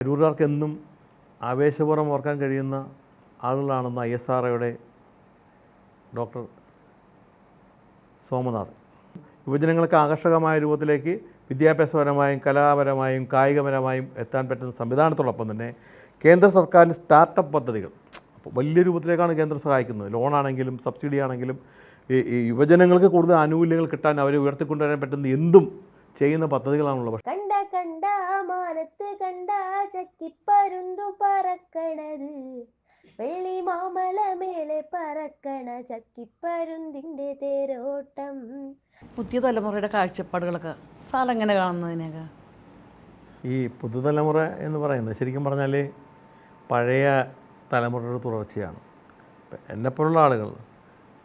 അരൂരുകാർക്കെന്നും ആവേശപൂർവ്വം ഓർക്കാൻ കഴിയുന്ന ആളുകളാണെന്ന് ISROയുടെ ഡോക്ടർ സോമനാഥ്. യുവജനങ്ങൾക്ക് ആകർഷകമായ രൂപത്തിലേക്ക് വിദ്യാഭ്യാസപരമായും കലാപരമായും കായികപരമായും എത്താൻ പറ്റുന്ന സംവിധാനത്തോടൊപ്പം തന്നെ കേന്ദ്ര സർക്കാരിൻ്റെ സ്റ്റാർട്ടപ്പ് പദ്ധതികൾ അപ്പോൾ വലിയ രൂപത്തിലേക്കാണ് കേന്ദ്രം സഹായിക്കുന്നത്. ലോണാണെങ്കിലും സബ്സിഡി ആണെങ്കിലും ഈ യുവജനങ്ങൾക്ക് കൂടുതൽ ആനുകൂല്യങ്ങൾ കിട്ടാൻ അവരെ ഉയർത്തിക്കൊണ്ടുവരാൻ പറ്റുന്ന എന്തും ചെയ്യുന്ന പദ്ധതികളാണുള്ളത്. കണ്ട കണ്ട മാനത്ത് കണ്ട ചക്കിപ്പരുന്തു പറക്കണത്, വെള്ളി മാമല മേലെ പറക്കണ ചക്കിപ്പരുന്തിൻ്റെ തേരോട്ടം. പുതിയ തലമുറയുടെ കാഴ്ചപ്പാടുകളൊക്കെ സാർ എങ്ങനെ കാണുന്നതിനൊക്കെ? ഈ പുതുതലമുറ എന്ന് പറയുന്നത് ശരിക്കും പറഞ്ഞാൽ പഴയ തലമുറയുടെ തുടർച്ചയാണ്. എന്നെപ്പോലുള്ള ആളുകൾ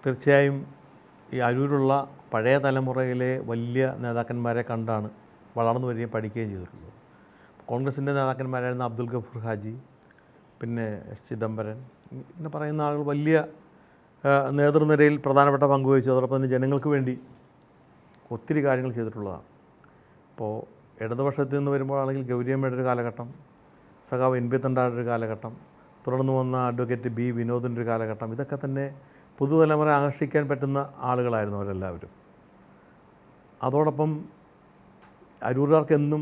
തീർച്ചയായും ഈ അരൂരുള്ള പഴയ തലമുറയിലെ വലിയ നേതാക്കന്മാരെ കണ്ടാണ് വളർന്നു വരികയും പഠിക്കുകയും ചെയ്തിട്ടുള്ളത്. കോൺഗ്രസിൻ്റെ നേതാക്കന്മാരായിരുന്ന അബ്ദുൽ ഗഫൂർ ഹാജി, പിന്നെ ചിദംബരൻ, ഇങ്ങനെ പറയുന്ന ആളുകൾ വലിയ നേതൃനിരയിൽ പ്രധാനപ്പെട്ട പങ്കുവഹിച്ചു. അതോടൊപ്പം തന്നെ ജനങ്ങൾക്ക് വേണ്ടി ഒത്തിരി കാര്യങ്ങൾ ചെയ്തിട്ടുള്ളതാണ്. ഇപ്പോൾ ഇടതുപക്ഷത്തിൽ നിന്ന് വരുമ്പോഴാണെങ്കിൽ ഗൗരിയമ്മയുടെ ഒരു കാലഘട്ടം, സഖാവ് NP തണ്ടാരുടെ ഒരു കാലഘട്ടം, തുടർന്ന് വന്ന അഡ്വക്കേറ്റ് B വിനോദിൻ്റെ ഒരു കാലഘട്ടം, ഇതൊക്കെ തന്നെ പുതുതലമുറ ആകർഷിക്കാൻ പറ്റുന്ന ആളുകളായിരുന്നു അവരെല്ലാവരും. അതോടൊപ്പം അരൂരുകാർക്കെന്നും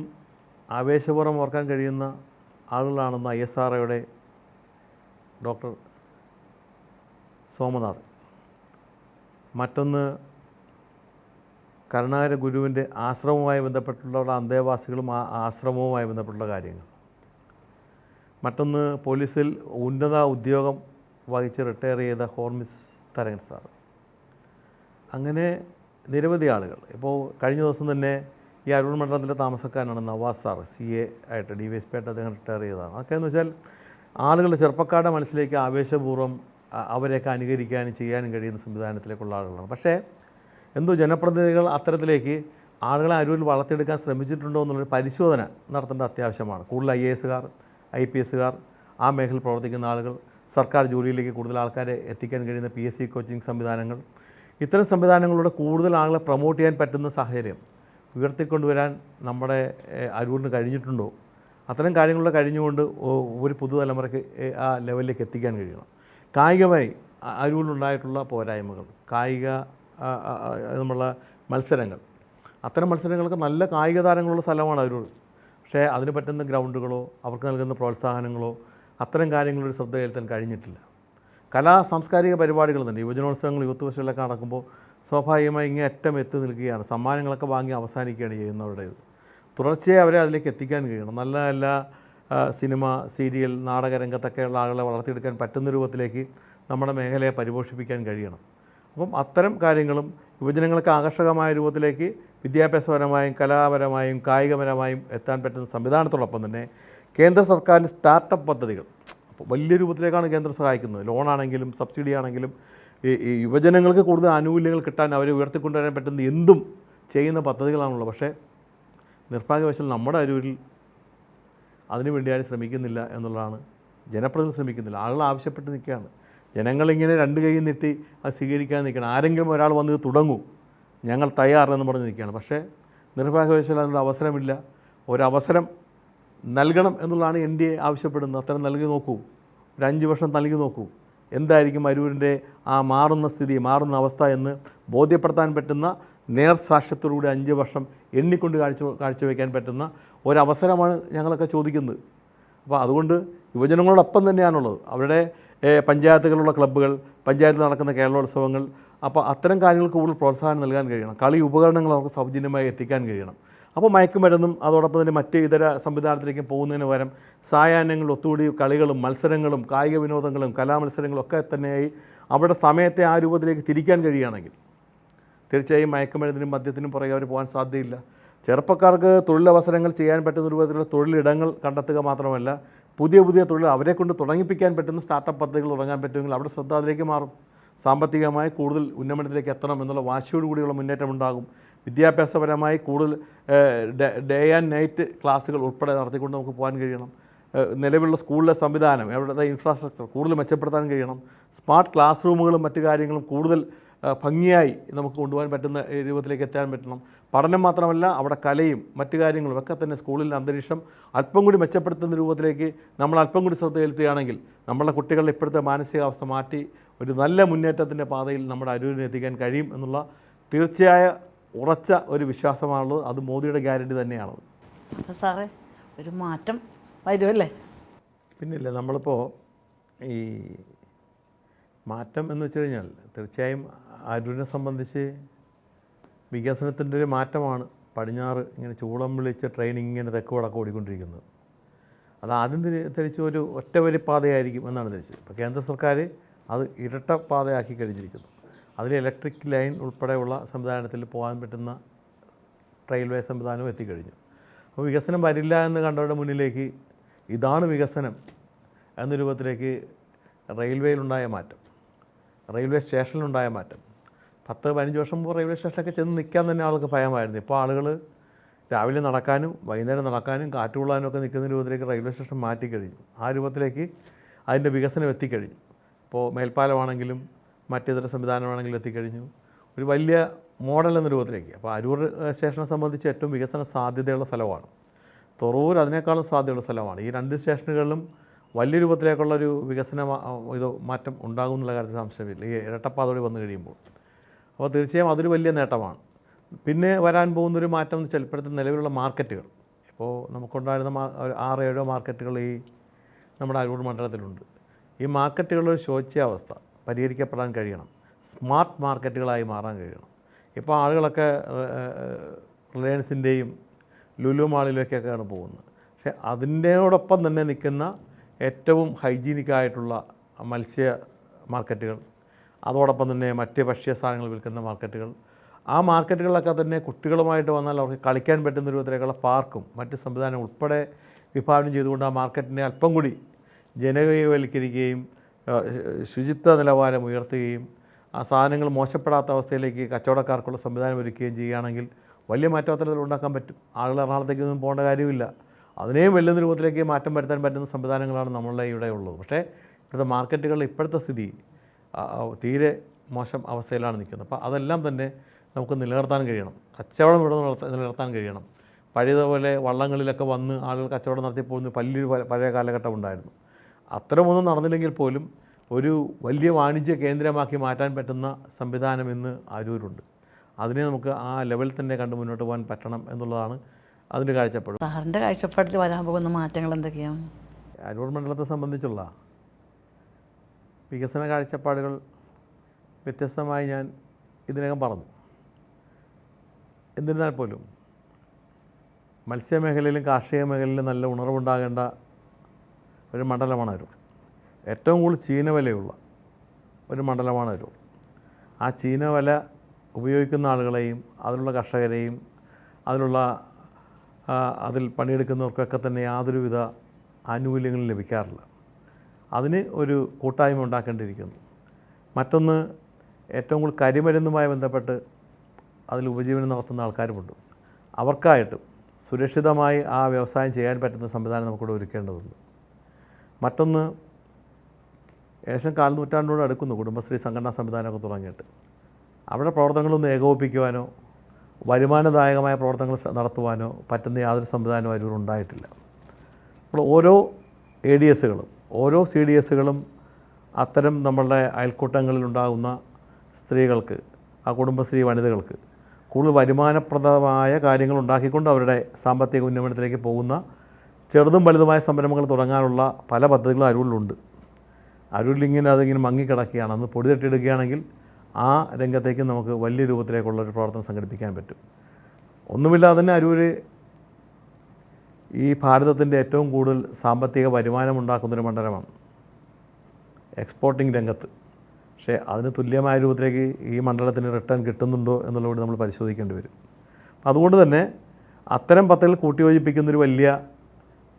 ആവേശപൂർവ്വം ഓർക്കാൻ കഴിയുന്ന ആളുകളാണെന്ന് ISROയുടെ ഡോക്ടർ സോമനാഥ്. മറ്റൊന്ന് കരുണാകര ഗുരുവിൻ്റെ ആശ്രമവുമായി ബന്ധപ്പെട്ടുള്ള അന്തേവാസികളും ആ ആശ്രമവുമായി ബന്ധപ്പെട്ടുള്ള കാര്യങ്ങൾ. മറ്റൊന്ന് പോലീസിൽ ഉന്നത ഉദ്യോഗം വഹിച്ച് റിട്ടയർ ചെയ്ത ഹോർമിസ് തരകൻ സാർ. അങ്ങനെ നിരവധി ആളുകൾ. ഇപ്പോൾ കഴിഞ്ഞ ദിവസം തന്നെ ഈ അരൂർ മണ്ഡലത്തിലെ താമസക്കാരനാണ് നവാസ് സാർ, CA ആയിട്ട് DYSP ആയിട്ട് അദ്ദേഹം റിട്ടയർ ചെയ്തതാണ്. അതൊക്കെ എന്ന് വെച്ചാൽ ആളുകളുടെ ചെറുപ്പക്കാരുടെ മനസ്സിലേക്ക് ആവേശപൂർവ്വം അവരെയൊക്കെ അനുകരിക്കാനും ചെയ്യാനും കഴിയുന്ന സംവിധാനത്തിലേക്കുള്ള ആളുകളാണ്. പക്ഷേ എന്തോ ജനപ്രതിനിധികൾ അത്തരത്തിലേക്ക് ആളുകളെ അരൂരിൽ വളർത്തിയെടുക്കാൻ ശ്രമിച്ചിട്ടുണ്ടോ എന്നുള്ളൊരു പരിശോധന നടത്തേണ്ട അത്യാവശ്യമാണ്. കൂടുതൽ IASകാർ IPSകാർ, ആ മേഖലയിൽ പ്രവർത്തിക്കുന്ന ആളുകൾ, സർക്കാർ ജോലിയിലേക്ക് കൂടുതൽ ആൾക്കാരെ എത്തിക്കാൻ കഴിയുന്ന PSC കോച്ചിങ് സംവിധാനങ്ങൾ, ഇത്തരം സംവിധാനങ്ങളിലൂടെ കൂടുതൽ ആളുകളെ പ്രൊമോട്ട് ചെയ്യാൻ പറ്റുന്ന സാഹചര്യം ഉയർത്തിക്കൊണ്ടുവരാൻ നമ്മുടെ അരൂരിന് കഴിഞ്ഞിട്ടുണ്ടോ? അത്തരം കാര്യങ്ങളിലൂടെ കഴിഞ്ഞുകൊണ്ട് ഒരു പുതുതലമുറയ്ക്ക് ആ ലെവലിലേക്ക് എത്തിക്കാൻ കഴിയണം. കായികമായി അരൂരിലുണ്ടായിട്ടുള്ള പോരായ്മകൾ, കായിക നമ്മളുള്ള മത്സരങ്ങൾ, അത്തരം മത്സരങ്ങൾക്ക് നല്ല കായിക താരങ്ങളുള്ള സ്ഥലമാണ് അരൂർ. പക്ഷേ അതിന് പറ്റുന്ന ഗ്രൗണ്ടുകളോ അവർക്ക് നൽകുന്ന പ്രോത്സാഹനങ്ങളോ അത്തരം കാര്യങ്ങളൊരു ശ്രദ്ധ ചെലുത്താൻ കഴിഞ്ഞിട്ടില്ല. സാംസ്കാരിക പരിപാടികൾ തന്നെ യുവജനോത്സവങ്ങൾ, യൂത്ത് ഫെസ്റ്റിവലൊക്കെ നടക്കുമ്പോൾ സ്വാഭാവികമായി ഇങ്ങനെ അറ്റം എത്തി നിൽക്കുകയാണ്. സമ്മാനങ്ങളൊക്കെ വാങ്ങി അവസാനിക്കുകയാണ് ചെയ്യുന്നവരുടേത്. തുടർച്ചയായി അവരെ അതിലേക്ക് എത്തിക്കാൻ കഴിയണം. നല്ല നല്ല സിനിമ, സീരിയൽ, നാടകരംഗത്തൊക്കെയുള്ള ആളുകളെ വളർത്തിയെടുക്കാൻ പറ്റുന്ന രൂപത്തിലേക്ക് നമ്മുടെ മേഖലയെ പരിപോഷിപ്പിക്കാൻ കഴിയണം. അപ്പം അത്തരം കാര്യങ്ങളും യുവജനങ്ങൾക്ക് ആകർഷകമായ രൂപത്തിലേക്ക് വിദ്യാഭ്യാസപരമായും കലാപരമായും കായികപരമായും എത്താൻ പറ്റുന്ന സംവിധാനത്തോടൊപ്പം തന്നെ കേന്ദ്ര സർക്കാരിൻ്റെ സ്റ്റാർട്ടപ്പ് പദ്ധതികൾ അപ്പോൾ വലിയ രൂപത്തിലേക്കാണ് കേന്ദ്രം സഹായിക്കുന്നത്. ലോണാണെങ്കിലും സബ്സിഡി ആണെങ്കിലും ഈ യുവജനങ്ങൾക്ക് കൂടുതൽ ആനുകൂല്യങ്ങൾ കിട്ടാൻ അവരെ ഉയർത്തിക്കൊണ്ടുവരാൻ പറ്റുന്ന എന്തും ചെയ്യുന്ന പദ്ധതികളാണുള്ളത്. പക്ഷേ നിർഭാഗ്യവശാൽ നമ്മുടെ അരൂരിൽ അതിനുവേണ്ടി ആരും ശ്രമിക്കുന്നില്ല എന്നുള്ളതാണ്. ജനപ്രതിനിധി ശ്രമിക്കുന്നില്ല. ആളുകൾ ആവശ്യപ്പെട്ട് നിൽക്കുകയാണ്. ജനങ്ങളിങ്ങനെ രണ്ട് കൈ നീട്ടി അത് സ്വീകരിക്കാൻ നിൽക്കണം. ആരെങ്കിലും ഒരാൾ വന്ന് തുടങ്ങൂ, ഞങ്ങൾ തയ്യാറെന്ന് പറഞ്ഞ് നിൽക്കുകയാണ്. പക്ഷേ നിർഭാഗ്യവശാൽ അതിനുള്ള അവസരമില്ല. ഒരവസരം നൽകണം എന്നുള്ളതാണ് NDA ആവശ്യപ്പെടുന്നത്. അത്തരം നൽകി നോക്കൂ, ഒരു 5 വർഷം നൽകി നോക്കൂ. എന്തായിരിക്കും അരൂരിൻ്റെ ആ മാറുന്ന സ്ഥിതി, മാറുന്ന അവസ്ഥ എന്ന് ബോധ്യപ്പെടുത്താൻ പറ്റുന്ന നേർസാക്ഷ്യത്തോടുകൂടി 5 വർഷം എണ്ണിക്കൊണ്ട് കാഴ്ചവെക്കാൻ പറ്റുന്ന ഒരവസരമാണ് ഞങ്ങളൊക്കെ ചോദിക്കുന്നത്. അപ്പോൾ അതുകൊണ്ട് യുവജനങ്ങളോടൊപ്പം തന്നെയാണുള്ളത്. അവരുടെ പഞ്ചായത്തുകളുള്ള ക്ലബ്ബുകൾ, പഞ്ചായത്തിൽ നടക്കുന്ന കേരളോത്സവങ്ങൾ, അപ്പോൾ അത്തരം കാര്യങ്ങൾക്ക് കൂടുതൽ പ്രോത്സാഹനം നൽകാൻ കഴിയണം. കളി ഉപകരണങ്ങൾ അവർക്ക് സൗജന്യമായി എത്തിക്കാൻ കഴിയണം. അപ്പോൾ മയക്കുമരുന്നും അതോടൊപ്പം തന്നെ മറ്റ് ഇതര സംവിധാനത്തിലേക്ക് പോകുന്നതിന് പകരം സായാഹ്നങ്ങളിൽ ഒത്തുകൂടി കളികളും മത്സരങ്ങളും കായിക വിനോദങ്ങളും കലാമത്സരങ്ങളും ഒക്കെ തന്നെയായി അവരുടെ സമയത്തെ ആ രൂപത്തിലേക്ക് തിരിക്കാൻ കഴിയുകയാണെങ്കിൽ തീർച്ചയായും മയക്കുമരുന്നിനും മദ്യത്തിനും പുറകെ അവർ പോകാൻ സാധ്യതയില്ല. ചെറുപ്പക്കാർക്ക് തൊഴിലവസരങ്ങൾ ചെയ്യാൻ പറ്റുന്ന രൂപത്തിലുള്ള തൊഴിലിടങ്ങൾ കണ്ടെത്തുക മാത്രമല്ല, പുതിയ പുതിയ തൊഴിൽ അവരെ കൊണ്ട് തുടങ്ങിപ്പിക്കാൻ പറ്റുന്ന സ്റ്റാർട്ടപ്പ് പദ്ധതികൾ തുടങ്ങാൻ പറ്റുമെങ്കിൽ അവിടെ ശ്രദ്ധ അതിലേക്ക് മാറും. സാമ്പത്തികമായി കൂടുതൽ ഉന്നമനത്തിലേക്ക് എത്തണം എന്നുള്ള വാശിയോടുകൂടിയുള്ള മുന്നേറ്റം ഉണ്ടാകും. വിദ്യാഭ്യാസപരമായി കൂടുതൽ ഡേ ആൻഡ് നൈറ്റ് ക്ലാസ്സുകൾ ഉൾപ്പെടെ നടത്തിക്കൊണ്ട് നമുക്ക് പോകാൻ കഴിയണം. നിലവിലുള്ള സ്കൂളിലെ സംവിധാനം, അവിടുത്തെ ഇൻഫ്രാസ്ട്രക്ചർ കൂടുതൽ മെച്ചപ്പെടുത്താൻ കഴിയണം. സ്മാർട്ട് ക്ലാസ് റൂമുകളും മറ്റു കാര്യങ്ങളും കൂടുതൽ ഭംഗിയായി നമുക്ക് കൊണ്ടുപോകാൻ പറ്റുന്ന രൂപത്തിലേക്ക് എത്താൻ പറ്റണം. പഠനം മാത്രമല്ല, അവിടെ കലയും മറ്റു കാര്യങ്ങളും ഒക്കെ തന്നെ സ്കൂളിലെ അന്തരീക്ഷം അല്പം കൂടി മെച്ചപ്പെടുത്തുന്ന രൂപത്തിലേക്ക് നമ്മൾ അല്പം കൂടി ശ്രദ്ധ ചെലുത്തുകയാണെങ്കിൽ നമ്മളുടെ കുട്ടികളുടെ ഇപ്പോഴത്തെ മാനസികാവസ്ഥ മാറ്റി ഒരു നല്ല മുന്നേറ്റത്തിൻ്റെ പാതയിൽ നമ്മുടെ അരൂരിനെ എത്തിക്കാൻ കഴിയും എന്നുള്ള തീർച്ചയായ ഉറച്ച ഒരു വിശ്വാസമാണുള്ളത്. അത് മോദിയുടെ ഗ്യാരണ്ടി തന്നെയാണത്. അപ്പോൾ സാറേ ഒരു മാറ്റം വരുമല്ലേ? പിന്നില്ല, നമ്മളിപ്പോൾ ഈ മാറ്റം എന്ന് വെച്ച് കഴിഞ്ഞാൽ തീർച്ചയായും അരൂരിനെ സംബന്ധിച്ച് വികസനത്തിൻ്റെ ഒരു മാറ്റമാണ് പടിഞ്ഞാറ് ഇങ്ങനെ ചൂളം വിളിച്ച് ട്രെയിനിങ് ഇങ്ങനെ തെക്ക് വടക്ക് ഓടിക്കൊണ്ടിരിക്കുന്നത്. അത് ആദ്യം തിരിച്ച് ഒരു ഒറ്റവരി പാതയായിരിക്കും എന്നാണ് ധരിച്ചത്. ഇപ്പോൾ കേന്ദ്ര സർക്കാർ അത് ഇരട്ട പാതയാക്കി കഴിഞ്ഞിരിക്കുന്നു. അതിൽ ഇലക്ട്രിക് ലൈൻ ഉൾപ്പെടെയുള്ള സംവിധാനത്തിൽ പോകാൻ പറ്റുന്ന റെയിൽവേ സംവിധാനവും എത്തിക്കഴിഞ്ഞു. അപ്പോൾ വികസനം വരില്ല എന്ന് കണ്ടവരുടെ മുന്നിലേക്ക് ഇതാണ് വികസനം എന്ന രൂപത്തിലേക്ക് റെയിൽവേയിലുണ്ടായ മാറ്റം, റെയിൽവേ സ്റ്റേഷനിലുണ്ടായ മാറ്റം. 10-15 വർഷം മുമ്പ് റെയിൽവേ സ്റ്റേഷനിലൊക്കെ ചെന്ന് നിൽക്കാൻ തന്നെ ആൾക്ക് ഭയമായിരുന്നു. ഇപ്പോൾ ആളുകൾ രാവിലെ നടക്കാനും വൈകുന്നേരം നടക്കാനും കാറ്റ് കൊള്ളാനും ഒക്കെ നിൽക്കുന്ന രൂപത്തിലേക്ക് റെയിൽവേ സ്റ്റേഷൻ മാറ്റിക്കഴിഞ്ഞു. ആ രൂപത്തിലേക്ക് അതിൻ്റെ വികസനം എത്തിക്കഴിഞ്ഞു. ഇപ്പോൾ മേൽപ്പാലമാണെങ്കിലും മറ്റിതര സംവിധാനമാണെങ്കിലും എത്തിക്കഴിഞ്ഞു. ഒരു വലിയ മോഡൽ എന്ന രൂപത്തിലേക്ക്. അപ്പോൾ അരൂർ സ്റ്റേഷനെ സംബന്ധിച്ച് ഏറ്റവും വികസന സാധ്യതയുള്ള സ്ഥലമാണ്. തുറവൂർ അതിനേക്കാളും സാധ്യതയുള്ള സ്ഥലമാണ്. ഈ 2 സ്റ്റേഷനുകളിലും വലിയ രൂപത്തിലേക്കുള്ളൊരു വികസന മാറ്റം ഉണ്ടാകും എന്നുള്ള കാര്യത്തിൽ സംശയമില്ല ഈ ഇരട്ടപ്പാതോടെ വന്നു കഴിയുമ്പോൾ. അപ്പോൾ തീർച്ചയായും അതൊരു വലിയ നേട്ടമാണ്. പിന്നെ വരാൻ പോകുന്നൊരു മാറ്റം എന്ന് വെച്ചാൽ ഇപ്പോഴത്തെ നിലവിലുള്ള മാർക്കറ്റുകൾ. ഇപ്പോൾ നമുക്കുണ്ടായിരുന്ന 6-7 മാർക്കറ്റുകൾ ഈ നമ്മുടെ അരൂർ മണ്ഡലത്തിലുണ്ട്. ഈ മാർക്കറ്റുകളുടെ ശോച്യാവസ്ഥ പരിഹരിക്കപ്പെടാൻ കഴിയണം. സ്മാർട്ട് മാർക്കറ്റുകളായി മാറാൻ കഴിയണം. ഇപ്പോൾ ആളുകളൊക്കെ റിലയൻസിൻ്റെയും ലുലു മാളിലേക്കൊക്കെയാണ് പോകുന്നത്. പക്ഷേ അതിൻ്റെയോടൊപ്പം തന്നെ നിൽക്കുന്ന ഏറ്റവും ഹൈജീനിക്കായിട്ടുള്ള മത്സ്യ മാർക്കറ്റുകൾ, അതോടൊപ്പം തന്നെ മറ്റ് ഭക്ഷ്യ സാധനങ്ങൾ വിൽക്കുന്ന മാർക്കറ്റുകൾ, ആ മാർക്കറ്റുകളിലൊക്കെ തന്നെ കുട്ടികളുമായിട്ട് വന്നാൽ അവർക്ക് കളിക്കാൻ പറ്റുന്ന രൂപത്തിലേക്കുള്ള പാർക്കും മറ്റ് സംവിധാനം ഉൾപ്പെടെ വിഭാവനം ചെയ്തുകൊണ്ട് ആ മാർക്കറ്റിനെ അല്പം കൂടി ജനകീയവൽക്കരിക്കുകയും ശുചിത്വ നിലവാരം ഉയർത്തുകയും ആ സാധനങ്ങൾ മോശപ്പെടാത്ത അവസ്ഥയിലേക്ക് കച്ചവടക്കാർക്കുള്ള സംവിധാനം ഒരുക്കുകയും ചെയ്യുകയാണെങ്കിൽ വലിയ മാറ്റം അത്തരത്തിൽ ഉണ്ടാക്കാൻ പറ്റും. ആളുകൾ എറണാകുളത്തേക്കൊന്നും പോകേണ്ട കാര്യമില്ല. അതിനെയും വലിയ രൂപത്തിലേക്ക് മാറ്റം വരുത്താൻ പറ്റുന്ന സംവിധാനങ്ങളാണ് നമ്മളുടെ ഇവിടെ ഉള്ളത്. പക്ഷേ ഇപ്പോഴത്തെ മാർക്കറ്റുകളിൽ ഇപ്പോഴത്തെ സ്ഥിതി തീരെ മോശം അവസ്ഥയിലാണ് നിൽക്കുന്നത്. അപ്പോൾ അതെല്ലാം തന്നെ നമുക്ക് നിലനിർത്താൻ കഴിയണം. കച്ചവടം ഇവിടെ നിലനിർത്താൻ കഴിയണം. പഴയതുപോലെ വള്ളങ്ങളിലൊക്കെ വന്ന് ആളുകൾ കച്ചവടം നടത്തി പോകുന്ന വലിയൊരു പഴയ കാലഘട്ടം ഉണ്ടായിരുന്നു. അത്തരമൊന്നും നടന്നില്ലെങ്കിൽ പോലും ഒരു വലിയ വാണിജ്യ കേന്ദ്രമാക്കി മാറ്റാൻ പറ്റുന്ന സംവിധാനം ഇന്ന് അരൂരുണ്ട്. അതിനെ നമുക്ക് ആ ലെവലിൽ തന്നെ കണ്ട് മുന്നോട്ട് പോകാൻ പറ്റണം എന്നുള്ളതാണ് അതിൻ്റെ കാഴ്ചപ്പാട്. സാറിൻ്റെ കാഴ്ചപ്പാടിൽ വരാൻ പോകുന്ന മാറ്റങ്ങൾ എന്തൊക്കെയാണ്? അരൂർ മണ്ഡലത്തെ സംബന്ധിച്ചുള്ള വികസന കാഴ്ചപ്പാടുകൾ വ്യത്യസ്തമായി ഞാൻ ഇതിനകം പറഞ്ഞു. എന്നിരുന്നാൽ പോലും മത്സ്യമേഖലയിലും കാർഷിക മേഖലയിലും നല്ല ഉണർവുണ്ടാകേണ്ട ഒരു മണ്ഡലമാണ് അരൂർ. ഏറ്റവും കൂടുതൽ ചീനവലയുള്ള ഒരു മണ്ഡലമാണ് അരൂർ. ആ ചീനവല ഉപയോഗിക്കുന്ന ആളുകളെയും അതിലുള്ള കർഷകരെയും അതിൽ പണിയെടുക്കുന്നവർക്കൊക്കെ തന്നെ യാതൊരുവിധ ആനുകൂല്യങ്ങളും ലഭിക്കാറില്ല. അതിന് ഒരു കൂട്ടായ്മ ഉണ്ടാക്കേണ്ടിയിരിക്കുന്നു. മറ്റൊന്ന്, ഏറ്റവും കൂടുതൽ കരിമരുന്നുമായി ബന്ധപ്പെട്ട് അതിൽ ഉപജീവനം നടത്തുന്ന ആൾക്കാരുമുണ്ട്. അവർക്കായിട്ടും സുരക്ഷിതമായി ആ വ്യവസായം ചെയ്യാൻ പറ്റുന്ന സംവിധാനം നമുക്കിവിടെ ഒരുക്കേണ്ടതുണ്ട്. മറ്റൊന്ന്, ഏകദേശം 4 നൂറ്റാണ്ടോട് അടുക്കുന്നു കുടുംബശ്രീ സംഘടനാ സംവിധാനമൊക്കെ തുടങ്ങിയിട്ട്. അവിടെ പ്രവർത്തനങ്ങളൊന്നും ഏകോപിപ്പിക്കുവാനോ വരുമാനദായകമായ പ്രവർത്തനങ്ങൾ നടത്തുവാനോ പറ്റുന്ന യാതൊരു സംവിധാനവും അരൂർ ഉണ്ടായിട്ടില്ല. അപ്പോൾ ഓരോ ADSകളും ഓരോ CDSകളും അത്തരം നമ്മളുടെ അയൽക്കൂട്ടങ്ങളിലുണ്ടാകുന്ന സ്ത്രീകൾക്ക്, ആ കുടുംബശ്രീ വനിതകൾക്ക് കൂടുതൽ വരുമാനപ്രദമായ കാര്യങ്ങൾ ഉണ്ടാക്കിക്കൊണ്ട് അവരുടെ സാമ്പത്തിക ഉന്നമനത്തിലേക്ക് പോകുന്ന ചെറുതും വലുതുമായ സംരംഭങ്ങൾ തുടങ്ങാനുള്ള പല പദ്ധതികളും അരൂരിലുണ്ട്. അരൂരിലിങ്ങനെ അതിങ്ങനെ മങ്ങിക്കിടക്കുകയാണ്. അന്ന് പൊടി തട്ടിയെടുക്കുകയാണെങ്കിൽ ആ രംഗത്തേക്ക് നമുക്ക് വലിയ രൂപത്തിലേക്കുള്ളൊരു പ്രവർത്തനം സംഘടിപ്പിക്കാൻ പറ്റും. ഒന്നുമില്ലാതെ തന്നെ അരൂർ ഈ ഭാരതത്തിൻ്റെ ഏറ്റവും കൂടുതൽ സാമ്പത്തിക വരുമാനമുണ്ടാക്കുന്നൊരു മണ്ഡലമാണ് എക്സ്പോർട്ടിംഗ് രംഗത്ത്. പക്ഷേ അതിന് തുല്യമായ രൂപത്തിലേക്ക് ഈ മണ്ഡലത്തിന് റിട്ടേൺ കിട്ടുന്നുണ്ടോ എന്നുള്ളത് നമ്മൾ പരിശോധിക്കേണ്ടി വരും. അതുകൊണ്ട് തന്നെ അത്തരം പദ്ധതികൾ കൂട്ടിയോജിപ്പിക്കുന്നൊരു വലിയ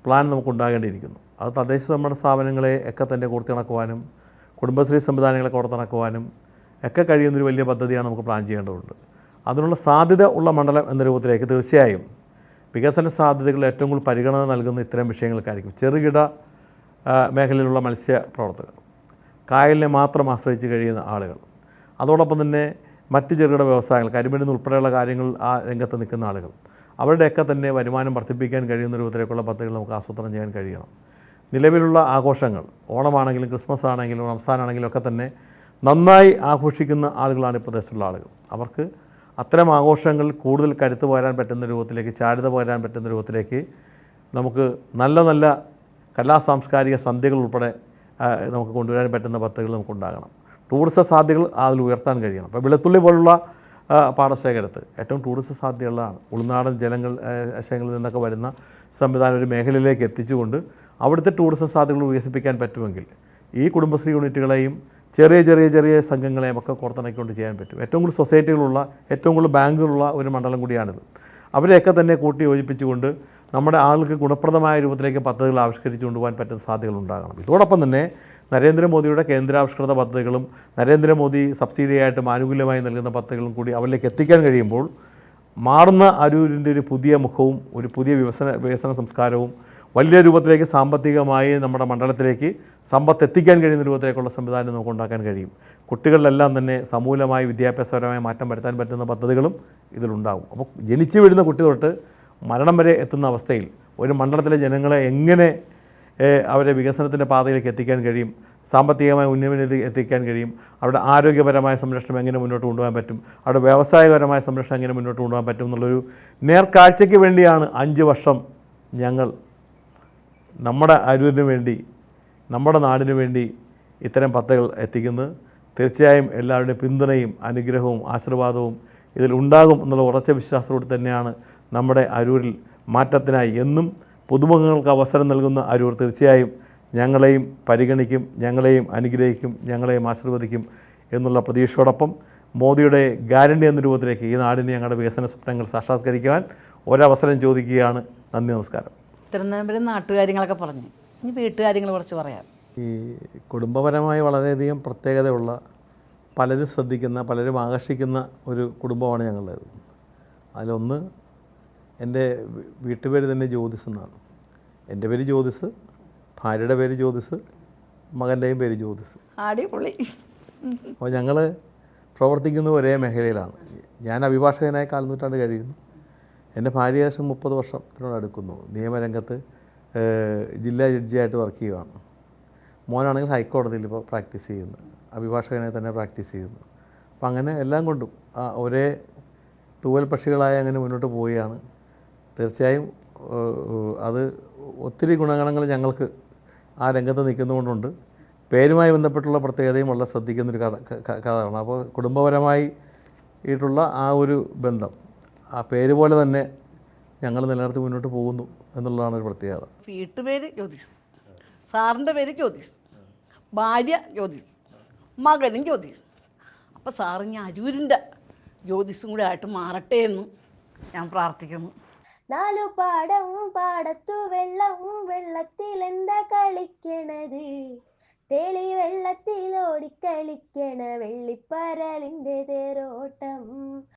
പ്ലാൻ നമുക്കുണ്ടാകേണ്ടിയിരിക്കുന്നു. അത് തദ്ദേശ സ്വയംഭരണ സ്ഥാപനങ്ങളെ ഒക്കെ തന്നെ കോർത്തിണക്കുവാനും കുടുംബശ്രീ സംവിധാനങ്ങളെ കോർത്തിണക്കുവാനും ഒക്കെ കഴിയുന്നൊരു വലിയ പദ്ധതിയാണ് നമുക്ക് പ്ലാൻ ചെയ്യേണ്ടതുണ്ട്. അതിനുള്ള സാധ്യത ഉള്ള മണ്ഡലം എന്ന രൂപത്തിലേക്ക് തീർച്ചയായും വികസന സാധ്യതകൾ ഏറ്റവും കൂടുതൽ പരിഗണന നൽകുന്ന ഇത്തരം വിഷയങ്ങൾക്കായിരിക്കും. ചെറുകിട മേഖലയിലുള്ള മത്സ്യ പ്രവർത്തകർ, കായലിനെ മാത്രം ആശ്രയിച്ച് കഴിയുന്ന ആളുകൾ, അതോടൊപ്പം തന്നെ മറ്റ് ചെറുകിട വ്യവസായങ്ങൾ, കരിമരുന്ന് ഉൾപ്പെടെയുള്ള കാര്യങ്ങൾ ആ രംഗത്ത് നിൽക്കുന്ന ആളുകൾ, അവരുടെയൊക്കെ തന്നെ വരുമാനം വർദ്ധിപ്പിക്കാൻ കഴിയുന്ന രൂപത്തിലേക്കുള്ള പദ്ധതികൾ നമുക്ക് ആസൂത്രണം ചെയ്യാൻ കഴിയണം. നിലവിലുള്ള ആഘോഷങ്ങൾ, ഓണമാണെങ്കിലും ക്രിസ്മസ് ആണെങ്കിലും റംസാനാണെങ്കിലും ഒക്കെ തന്നെ നന്നായി ആഘോഷിക്കുന്ന ആളുകളാണ് ഈ പ്രദേശത്തുള്ള ആളുകൾ. അവർക്ക് അത്തരം ആഘോഷങ്ങളിൽ കൂടുതൽ കരുത്ത് പകരാൻ പറ്റുന്ന രൂപത്തിലേക്ക്, ചാരുത പകരാൻ പറ്റുന്ന രൂപത്തിലേക്ക് നമുക്ക് നല്ല നല്ല കലാ സാംസ്കാരിക സന്ധ്യകൾ ഉൾപ്പെടെ നമുക്ക് കൊണ്ടുവരാൻ പറ്റുന്ന പദ്ധതികൾ നമുക്കുണ്ടാകണം. ടൂറിസ്റ്റ് സാധ്യതകൾ അതിൽ ഉയർത്താൻ കഴിയണം. ഇപ്പോൾ വെളുത്തുള്ളി പോലുള്ള പാടശേഖരത്ത് ഏറ്റവും ടൂറിസ്റ്റ് സാധ്യതയുള്ളതാണ്. ഉൾനാടൻ ജലങ്ങളിൽ നിന്നൊക്കെ വരുന്ന സംവിധാനം ഒരു മേഖലയിലേക്ക് എത്തിച്ചുകൊണ്ട് അവിടുത്തെ ടൂറിസം സാധ്യതകൾ വികസിപ്പിക്കാൻ പറ്റുമെങ്കിൽ ഈ കുടുംബശ്രീ യൂണിറ്റുകളെയും ചെറിയ ചെറിയ ചെറിയ സംഘങ്ങളെയും ഒക്കെ കോർത്തിണക്കിക്കൊണ്ട് ചെയ്യാൻ പറ്റും. ഏറ്റവും കൂടുതൽ സൊസൈറ്റികളുള്ള, ഏറ്റവും കൂടുതൽ ബാങ്കുകളുള്ള ഒരു മണ്ഡലം കൂടിയാണിത്. അവരെയൊക്കെ തന്നെ കൂട്ടി യോജിപ്പിച്ചുകൊണ്ട് നമ്മുടെ ആളുകൾക്ക് ഗുണപ്രദമായ രൂപത്തിലേക്ക് പദ്ധതികൾ ആവിഷ്കരിച്ചു കൊണ്ടുപോകാൻ പറ്റുന്ന സാധ്യതകൾ ഉണ്ടാകണം. ഇതോടൊപ്പം തന്നെ നരേന്ദ്രമോദിയുടെ കേന്ദ്രാവിഷ്കൃത പദ്ധതികളും നരേന്ദ്രമോദി സബ്സിഡിയായിട്ടും ആനുകൂല്യമായി നൽകുന്ന പദ്ധതികളും കൂടി അവരിലേക്ക് എത്തിക്കാൻ കഴിയുമ്പോൾ മാറുന്ന അരൂരിൻ്റെ ഒരു പുതിയ മുഖവും ഒരു പുതിയ വികസന സംസ്കാരവും വലിയ രൂപത്തിലേക്ക് സാമ്പത്തികമായി നമ്മുടെ മണ്ഡലത്തിലേക്ക് സമ്പത്ത് എത്തിക്കാൻ കഴിയുന്ന രൂപത്തിലേക്കുള്ള സംവിധാനം നമുക്ക് ഉണ്ടാക്കാൻ കഴിയും. കുട്ടികളിലെല്ലാം തന്നെ സമൂലമായി വിദ്യാഭ്യാസപരമായ മാറ്റം വരുത്താൻ പറ്റുന്ന പദ്ധതികളും ഇതിലുണ്ടാകും. അപ്പോൾ ജനിച്ചു വീഴുന്ന കുട്ടി തൊട്ട് മരണം വരെ എത്തുന്ന അവസ്ഥയിൽ ഒരു മണ്ഡലത്തിലെ ജനങ്ങളെ എങ്ങനെ അവരെ വികസനത്തിൻ്റെ പാതയിലേക്ക് എത്തിക്കാൻ കഴിയും, സാമ്പത്തികമായ ഉന്നമനത്തിൽ എത്തിക്കാൻ കഴിയും, അവരുടെ ആരോഗ്യപരമായ സംരക്ഷണം എങ്ങനെ മുന്നോട്ട് കൊണ്ടുപോകാൻ പറ്റും, അവരുടെ വ്യവസായപരമായ സംരക്ഷണം എങ്ങനെ മുന്നോട്ട് കൊണ്ടുപോകാൻ പറ്റും എന്നുള്ളൊരു നേർക്കാഴ്ചയ്ക്ക് വേണ്ടിയാണ് 5 വർഷം ഞങ്ങൾ നമ്മുടെ അരൂരിന് വേണ്ടി, നമ്മുടെ നാടിന് വേണ്ടി ഇത്തരം പദ്ധതികൾ എത്തിക്കുന്നത്. തീർച്ചയായും എല്ലാവരുടെയും പിന്തുണയും അനുഗ്രഹവും ആശീർവാദവും ഇതിൽ ഉണ്ടാകും എന്നുള്ള ഉറച്ച വിശ്വാസത്തോടെ തന്നെയാണ് നമ്മുടെ അരൂരിൽ മാറ്റത്തിനായി എന്നും പുതുമുഖങ്ങൾക്ക് അവസരം നൽകുന്ന അരൂർ തീർച്ചയായും ഞങ്ങളെയും പരിഗണിക്കും, ഞങ്ങളെയും അനുഗ്രഹിക്കും, ഞങ്ങളെയും ആശീർവദിക്കും എന്നുള്ള പ്രതീക്ഷയോടൊപ്പം മോദിയുടെ ഗ്യാരണ്ടി എന്ന രൂപത്തിലേക്ക് ഈ നാടിന് ഞങ്ങളുടെ വികസന സ്വപ്നങ്ങൾ സാക്ഷാത്കരിക്കുവാൻ ഒരവസരം ചോദിക്കുകയാണ്. നന്ദി, നമസ്കാരം. തിരുവനന്തപുരം നാട്ടുകാര്യങ്ങളൊക്കെ പറഞ്ഞു, ഇനി വീട്ടുകാര്യങ്ങൾ കുറച്ച് പറയാം. ഈ കുടുംബപരമായി വളരെയധികം പ്രത്യേകതയുള്ള, പലരും ശ്രദ്ധിക്കുന്ന, പലരും ആകർഷിക്കുന്ന ഒരു കുടുംബമാണ് ഞങ്ങളുടേത്. അതിലൊന്ന് എൻ്റെ വീട്ടുപേര് തന്നെ ജ്യോതിസ് എന്നാണ്. എൻ്റെ പേര് ജ്യോതിസ്, ഭാര്യയുടെ പേര് ജ്യോതിസ്, മകൻ്റെയും പേര് ജ്യോതിസ്. അടിപൊളി. അപ്പോൾ ഞങ്ങൾ പ്രവർത്തിക്കുന്നത് ഒരേ മേഖലയിലാണ്. ഞാൻ അഭിഭാഷകനായി 4 നൂറ്റാണ്ട് കഴിയുന്നു. എൻ്റെ ഭാര്യ ഏകദേശം 30 വർഷത്തിനോട് അടുക്കുന്നു. നിയമരംഗത്ത് ജില്ലാ ജഡ്ജിയായിട്ട് വർക്ക് ചെയ്യുകയാണ്. മോനാണെങ്കിൽ ഹൈക്കോടതിയിൽ ഇപ്പോൾ പ്രാക്ടീസ് ചെയ്യുന്നു, അഭിഭാഷകനായി തന്നെ പ്രാക്ടീസ് ചെയ്യുന്നു. അപ്പോൾ അങ്ങനെ എല്ലാം കൊണ്ടും ഒരേ തൂവൽ പക്ഷികളായി അങ്ങനെ മുന്നോട്ട് പോവുകയാണ്. തീർച്ചയായും അത് ഒത്തിരി ഗുണഗണങ്ങൾ ഞങ്ങൾക്ക് ആ രംഗത്ത് നിൽക്കുന്നതുകൊണ്ടുണ്ട്. പേരുമായി ബന്ധപ്പെട്ടുള്ള പ്രത്യേകതയും വളരെ ശ്രദ്ധിക്കുന്നൊരു കഥയാണ്. അപ്പോൾ കുടുംബപരമായി ആയിട്ടുള്ള ആ ഒരു ബന്ധം, ആ പേര് പോലെ തന്നെ ഞങ്ങൾ നിലനിർത്തി മുന്നോട്ട് പോകുന്നു എന്നുള്ളതാണ് ഒരു പ്രത്യേകത. വീട്ടുപേര് ജ്യോതിസ്, സാറിൻ്റെ പേര് ജ്യോതിസ്, ഭാര്യ ജ്യോതിസ്, മകനും ജ്യോതിസ്. അപ്പോൾ സാറിന് അരൂരിൻ്റെ ജ്യോതിസും കൂടെ ആയിട്ട് മാറട്ടെ എന്ന് ഞാൻ പ്രാർത്ഥിക്കുന്നു. 4 പാടം പാടത്തു വെള്ളം, വെള്ളത്തിലെന്താ കളിക്കണത്, തെളി വെള്ളത്തിൽ ഓടിക്കളിക്കണ വെള്ളിപ്പരലിൻ്റെ തേരോട്ടം.